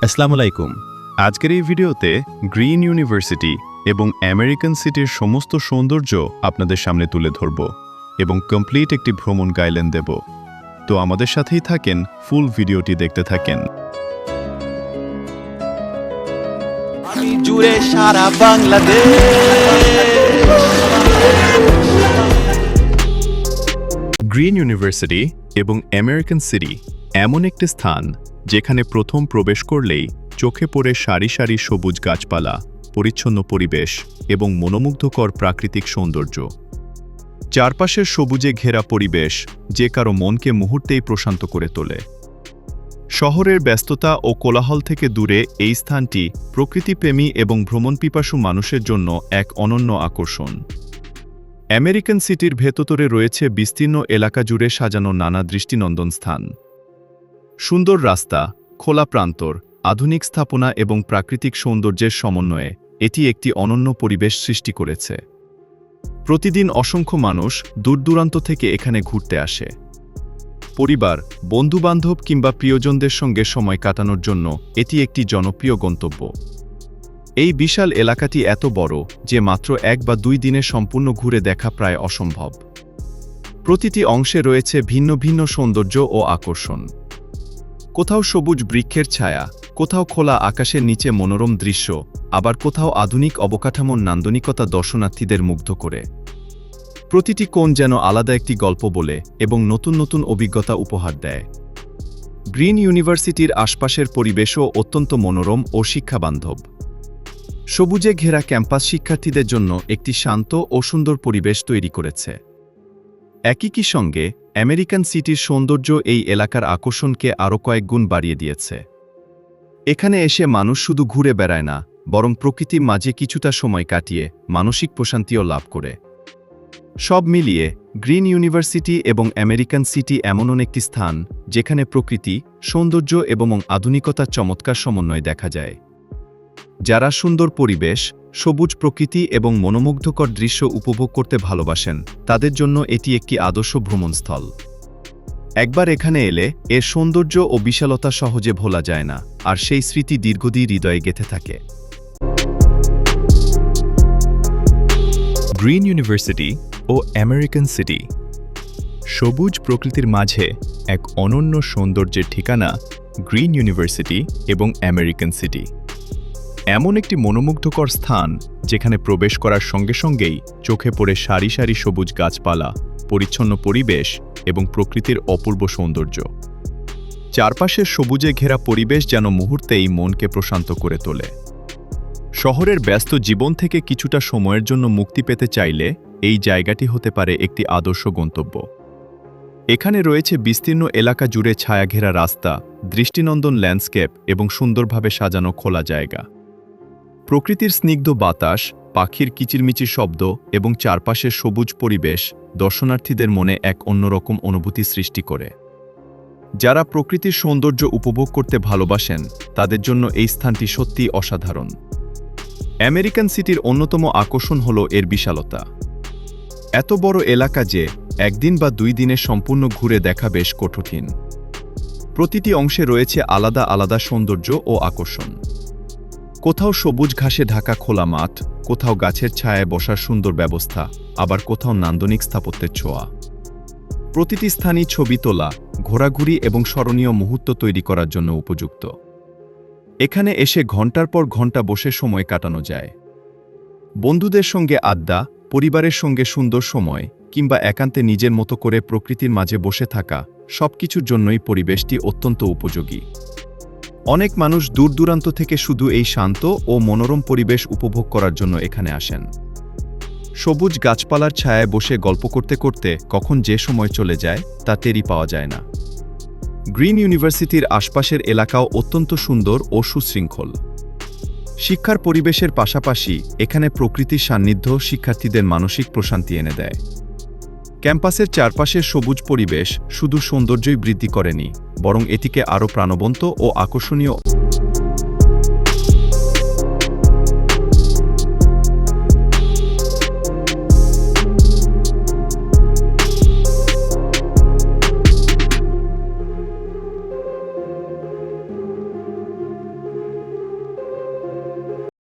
আসসালামু আলাইকুম। আজকের এই ভিডিওতে গ্রিন ইউনিভার্সিটি এবং আমেরিকান সিটির সমস্ত সৌন্দর্য আপনাদের সামনে তুলে ধরব এবং কমপ্লিট একটি ভ্রমণ গাইডলাইন দেব। তো আমাদের সাথেই থাকেন, ফুল ভিডিওটি দেখতে থাকেন। জুড়ে সারা বাংলাদেশ। গ্রিন ইউনিভার্সিটি এবং আমেরিকান সিটি এমন একটি স্থান যেখানে প্রথম প্রবেশ করলেই চোখে পড়ে সারি সারি সবুজ গাছপালা, পরিচ্ছন্ন পরিবেশ এবং মনোমুগ্ধকর প্রাকৃতিক সৌন্দর্য। চারপাশের সবুজে ঘেরা পরিবেশ যে কারো মনকে মুহূর্তেই প্রশান্ত করে তোলে। শহরের ব্যস্ততা ও কোলাহল থেকে দূরে এই স্থানটি প্রকৃতিপ্রেমী এবং ভ্রমণপিপাসু মানুষের জন্য এক অনন্য আকর্ষণ। আমেরিকান সিটির ভেতরে রয়েছে বিস্তীর্ণ এলাকা জুড়ে সাজানো নানা দৃষ্টিনন্দন স্থান। সুন্দর রাস্তা, খোলা প্রান্তর, আধুনিক স্থাপনা এবং প্রাকৃতিক সৌন্দর্যের সমন্বয়ে এটি একটি অনন্য পরিবেশ সৃষ্টি করেছে। প্রতিদিন অসংখ্য মানুষ দূরদূরান্ত থেকে এখানে ঘুরতে আসে। পরিবার, বন্ধুবান্ধব কিংবা প্রিয়জনদের সঙ্গে সময় কাটানোর জন্য এটি একটি জনপ্রিয় গন্তব্য। এই বিশাল এলাকাটি এত বড় যে মাত্র 1 বা 2 দিনে সম্পূর্ণ ঘুরে দেখা প্রায় অসম্ভব। প্রতিটি অংশে রয়েছে ভিন্ন ভিন্ন সৌন্দর্য ও আকর্ষণ। কোথাও সবুজ বৃক্ষের ছায়া, কোথাও খোলা আকাশের নিচে মনোরম দৃশ্য, আবার কোথাও আধুনিক অবকাঠামোর নান্দনিকতা দর্শনার্থীদের মুগ্ধ করে। প্রতিটি কোণ যেন আলাদা একটি গল্প বলে এবং নতুন নতুন অভিজ্ঞতা উপহার দেয়। গ্রিন ইউনিভার্সিটির আশপাশের পরিবেশও অত্যন্ত মনোরম ও শিক্ষাবান্ধব। সবুজে ঘেরা ক্যাম্পাস শিক্ষার্থীদের জন্য একটি শান্ত ও সুন্দর পরিবেশ তৈরি করেছে। একই সঙ্গে আমেরিকান সিটির সৌন্দর্য এই এলাকার আকর্ষণকে আরও কয়েক গুণ বাড়িয়ে দিয়েছে। এখানে এসে মানুষ শুধু ঘুরে বেড়ায় না, বরং প্রকৃতির মাঝে কিছুটা সময় কাটিয়ে মানসিক প্রশান্তিও লাভ করে। সব মিলিয়ে গ্রিন ইউনিভার্সিটি এবং আমেরিকান সিটি এমন একটি স্থান যেখানে প্রকৃতি, সৌন্দর্য এবং আধুনিকতার চমৎকার সমন্বয় দেখা যায়। যারা সুন্দর পরিবেশ, সবুজ প্রকৃতি এবং মনোমুগ্ধকর দৃশ্য উপভোগ করতে ভালোবাসেন, তাদের জন্য এটি একটি আদর্শ ভ্রমণস্থল। একবার এখানে এলে এর সৌন্দর্য ও বিশালতা সহজে ভোলা যায় না, আর সেই স্মৃতি দীর্ঘদিন হৃদয়ে গেঁথে থাকে। গ্রিন ইউনিভার্সিটি ও আমেরিকান সিটি সবুজ প্রকৃতির মাঝে এক অনন্য সৌন্দর্যের ঠিকানা। গ্রিন ইউনিভার্সিটি এবং আমেরিকান সিটি এমন একটি মনোমুগ্ধকর স্থান যেখানে প্রবেশ করার সঙ্গে সঙ্গেই চোখে পড়ে সারি সারি সবুজ গাছপালা, পরিচ্ছন্ন পরিবেশ এবং প্রকৃতির অপূর্ব সৌন্দর্য। চারপাশের সবুজে ঘেরা পরিবেশ যেন মুহূর্তেই মনকে প্রশান্ত করে তোলে। শহরের ব্যস্ত জীবন থেকে কিছুটা সময়ের জন্য মুক্তি পেতে চাইলে এই জায়গাটি হতে পারে একটি আদর্শ গন্তব্য। এখানে রয়েছে বিস্তীর্ণ এলাকা জুড়ে ছায়াঘেরা রাস্তা, দৃষ্টিনন্দন ল্যান্ডস্কেপ এবং সুন্দরভাবে সাজানো খোলা জায়গা। প্রকৃতির স্নিগ্ধ বাতাস, পাখির কিচিরমিচির শব্দ এবং চারপাশের সবুজ পরিবেশ দর্শনার্থীদের মনে এক অন্যরকম অনুভূতি সৃষ্টি করে। যারা প্রকৃতির সৌন্দর্য উপভোগ করতে ভালোবাসেন, তাদের জন্য এই স্থানটি সত্যিই অসাধারণ। আমেরিকান সিটির অন্যতম আকর্ষণ হল এর বিশালতা। এত বড় এলাকা যে একদিন বা 2 দিনে সম্পূর্ণ ঘুরে দেখা বেশ কঠিন। প্রতিটি অংশে রয়েছে আলাদা আলাদা সৌন্দর্য ও আকর্ষণ। কোথাও সবুজ ঘাসে ঢাকা খোলা মাঠ, কোথাও গাছের ছায়ায় বসার সুন্দর ব্যবস্থা, আবার কোথাও নান্দনিক স্থাপত্যের ছোঁয়া। প্রতিটি স্থানই ছবি তোলা, ঘোরাঘুরি এবং স্মরণীয় মুহূর্ত তৈরি করার জন্য উপযুক্ত। এখানে এসে ঘন্টার পর ঘন্টা বসে সময় কাটানো যায়। বন্ধুদের সঙ্গে আড্ডা, পরিবারের সঙ্গে সুন্দর সময় কিংবা একান্তে নিজের মতো করে প্রকৃতির মাঝে বসে থাকা, সবকিছুর জন্যই পরিবেশটি অত্যন্ত উপযোগী। অনেক মানুষ দূর দূরান্ত থেকে শুধু এই শান্ত ও মনোরম পরিবেশ উপভোগ করার জন্য এখানে আসেন। সবুজ গাছপালার ছায়ায় বসে গল্প করতে করতে কখন যে সময় চলে যায় তা টেরই পাওয়া যায় না। গ্রিন ইউনিভার্সিটির আশপাশের এলাকাও অত্যন্ত সুন্দর ও সুশৃঙ্খল। শিক্ষার পরিবেশের পাশাপাশি এখানে প্রকৃতির সান্নিধ্য শিক্ষার্থীদের মানসিক প্রশান্তি এনে দেয়। ক্যাম্পাসের চারপাশের সবুজ পরিবেশ শুধু সৌন্দর্যই বৃদ্ধি করেনি, বরং এটিকে আরও প্রাণবন্ত ও আকর্ষণীয়